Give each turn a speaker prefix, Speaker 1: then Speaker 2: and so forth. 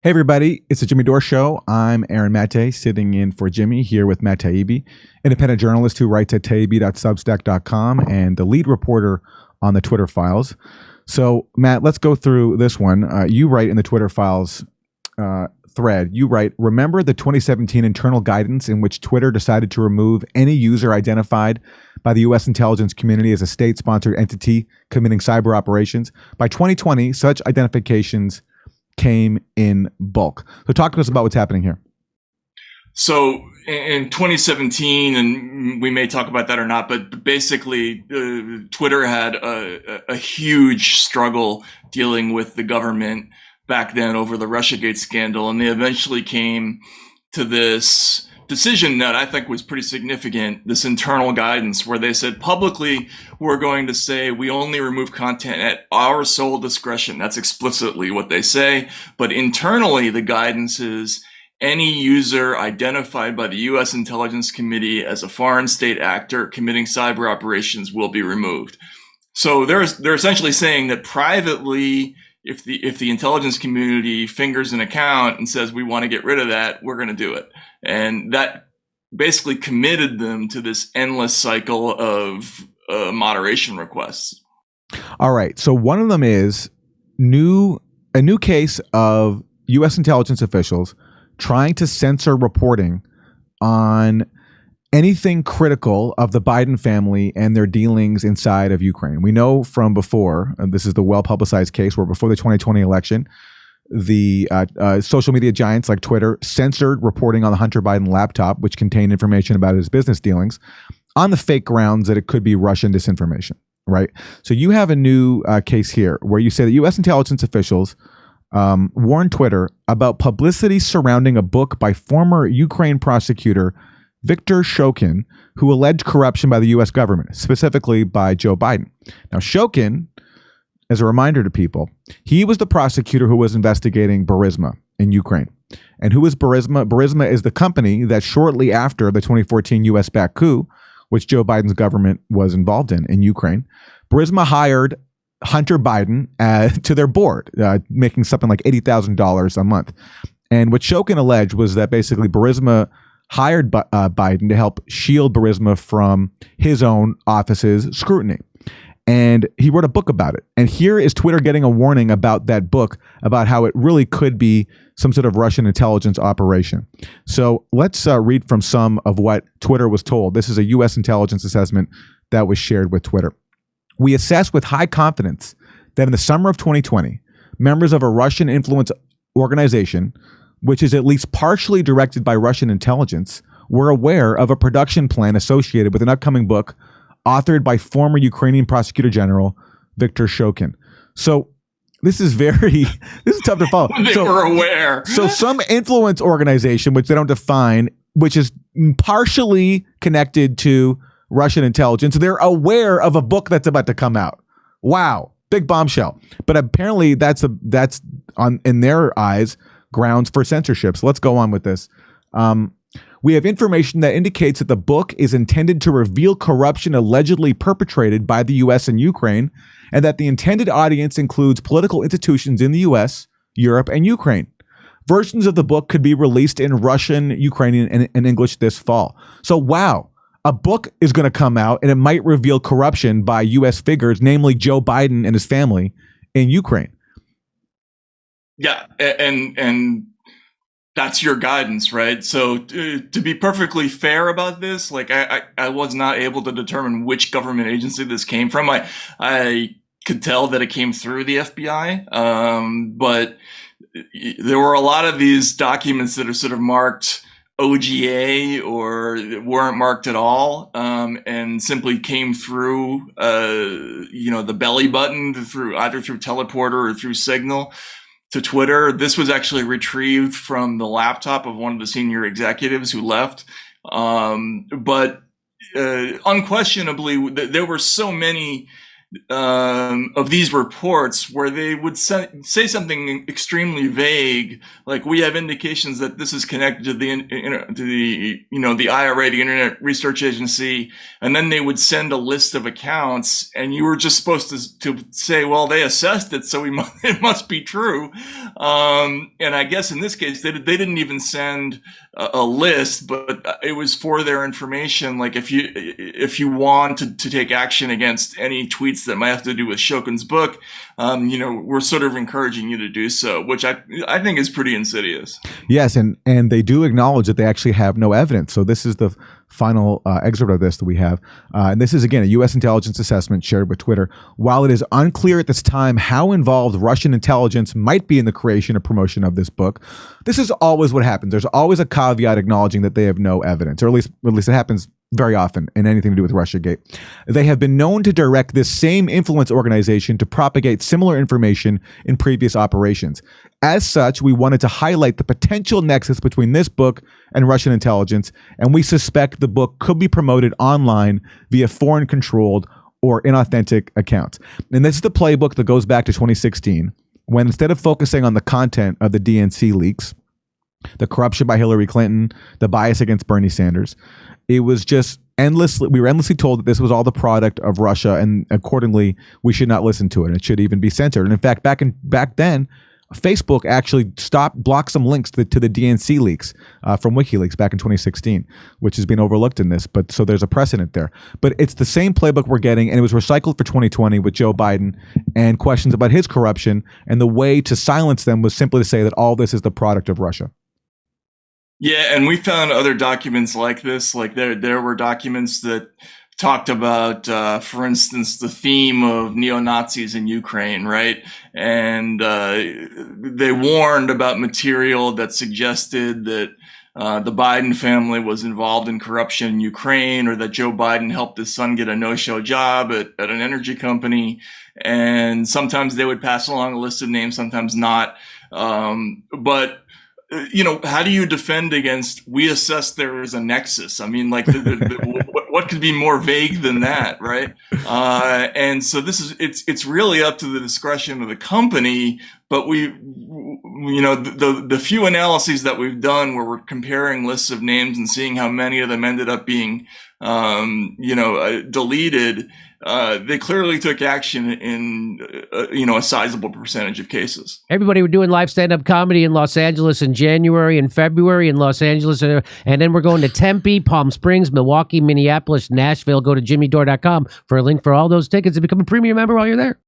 Speaker 1: Hey everybody, it's the Jimmy Dore Show. I'm Aaron Maté, sitting in for Jimmy here with Matt Taibbi, independent journalist who writes at taibbi.substack.com and the lead reporter on the Twitter Files. So Matt, let's go through this one. You write in the Twitter Files thread, you write, remember the 2017 internal guidance in which Twitter decided to remove any user identified by the U.S. intelligence community as a state-sponsored entity committing cyber operations? By 2020, such identifications came in bulk. So talk to us about what's happening here.
Speaker 2: So in 2017, and we may talk about that or not, but basically Twitter had a huge struggle dealing with the government back then over the Russiagate scandal. And they eventually came to this decision that I think was pretty significant, this internal guidance where they said publicly, we're going to say we only remove content at our sole discretion. That's explicitly what they say. But internally, the guidance is any user identified by the U.S. Intelligence Committee as a foreign state actor committing cyber operations will be removed. So they're essentially saying that privately, if the intelligence community fingers an account and says we want to get rid of that, we're going to do it. And that basically committed them to this endless cycle of moderation requests.
Speaker 1: All right. So one of them is a new case of U.S. intelligence officials trying to censor reporting on anything critical of the Biden family and their dealings inside of Ukraine. We know from before, and this is the well-publicized case where before the 2020 election, the social media giants like Twitter censored reporting on the Hunter Biden laptop, which contained information about his business dealings, on the fake grounds that it could be Russian disinformation, right? So you have a new case here where you say that U.S. intelligence officials warned Twitter about publicity surrounding a book by former Ukraine prosecutor Viktor Shokin, who alleged corruption by the U.S. government, specifically by Joe Biden. Now, Shokin, as a reminder to people, he was the prosecutor who was investigating Burisma in Ukraine. And who is Burisma? Burisma is the company that shortly after the 2014 U.S.-backed coup, which Joe Biden's government was involved in Ukraine, Burisma hired Hunter Biden to their board, making something like $80,000 a month. And what Shokin alleged was that basically Burisma hired Biden to help shield Burisma from his own office's scrutiny. And he wrote a book about it. And here is Twitter getting a warning about that book, about how it really could be some sort of Russian intelligence operation. So let's read from some of what Twitter was told. This is a U.S. intelligence assessment that was shared with Twitter. We assess with high confidence that in the summer of 2020, members of a Russian influence organization, which is at least partially directed by Russian intelligence, were aware of a production plan associated with an upcoming book authored by former Ukrainian prosecutor general Viktor Shokin. So this is tough to follow.
Speaker 2: They were aware.
Speaker 1: So some influence organization, which they don't define, which is partially connected to Russian intelligence, they're aware of a book that's about to come out. Wow, big bombshell. But apparently that's in their eyes grounds for censorship. So let's go on with this. We have information that indicates that the book is intended to reveal corruption allegedly perpetrated by the U.S. and Ukraine, and that the intended audience includes political institutions in the U.S., Europe, and Ukraine. Versions of the book could be released in Russian, Ukrainian, and English this fall. So, wow, a book is going to come out, and it might reveal corruption by U.S. figures, namely Joe Biden and his family in Ukraine.
Speaker 2: Yeah, and that's your guidance, right? So to be perfectly fair about this, like I was not able to determine which government agency this came from. I could tell that it came through the FBI, but there were a lot of these documents that are sort of marked OGA or weren't marked at all, and simply came through, the belly button either through Teleporter or through Signal to Twitter. This was actually retrieved from the laptop of one of the senior executives who left. But unquestionably, there were so many of these reports where they would say something extremely vague, like we have indications that this is connected to the IRA, the Internet Research Agency, and then they would send a list of accounts, and you were just supposed to say, well, they assessed it, so it must be true. And I guess in this case, they didn't even send a list, but it was for their information. Like if you want to take action against any tweets that might have to do with Shokin's book, we're sort of encouraging you to do so, which I think is pretty insidious.
Speaker 1: Yes, and they do acknowledge that they actually have no evidence. So this is the final excerpt of this that we have. And this is, again, a U.S. intelligence assessment shared with Twitter. While it is unclear at this time how involved Russian intelligence might be in the creation or promotion of this book, this is always what happens. There's always a caveat acknowledging that they have no evidence, or at least it happens very often in anything to do with Russiagate. They have been known to direct this same influence organization to propagate similar information in previous operations. As such, we wanted to highlight the potential nexus between this book and Russian intelligence, and we suspect the book could be promoted online via foreign-controlled or inauthentic accounts. And this is the playbook that goes back to 2016, when instead of focusing on the content of the DNC leaks, the corruption by Hillary Clinton, the bias against Bernie Sanders, it was just we were endlessly told that this was all the product of Russia, and accordingly, we should not listen to it. It should even be censored. And in fact, back then, Facebook actually blocked some links to the DNC leaks from WikiLeaks back in 2016, which has been overlooked in this. But so there's a precedent there. But it's the same playbook we're getting, and it was recycled for 2020 with Joe Biden and questions about his corruption. And the way to silence them was simply to say that all this is the product of Russia.
Speaker 2: Yeah, and we found other documents like this. Like there were documents that talked about, for instance, the theme of neo-Nazis in Ukraine, right? And they warned about material that suggested that the Biden family was involved in corruption in Ukraine, or that Joe Biden helped his son get a no-show job at an energy company. And sometimes they would pass along a list of names, sometimes not. But how do you defend against, we assess there is a nexus? I mean, like, what could be more vague than that, right? And so it's really up to the discretion of the company. But the few analyses that we've done where we're comparing lists of names and seeing how many of them ended up being, deleted, they clearly took action in, a sizable percentage of cases.
Speaker 3: Everybody, we're doing live stand-up comedy in Los Angeles in January and February in Los Angeles. And then we're going to Tempe, Palm Springs, Milwaukee, Minneapolis, Nashville. Go to jimmydore.com for a link for all those tickets and become a premium member while you're there.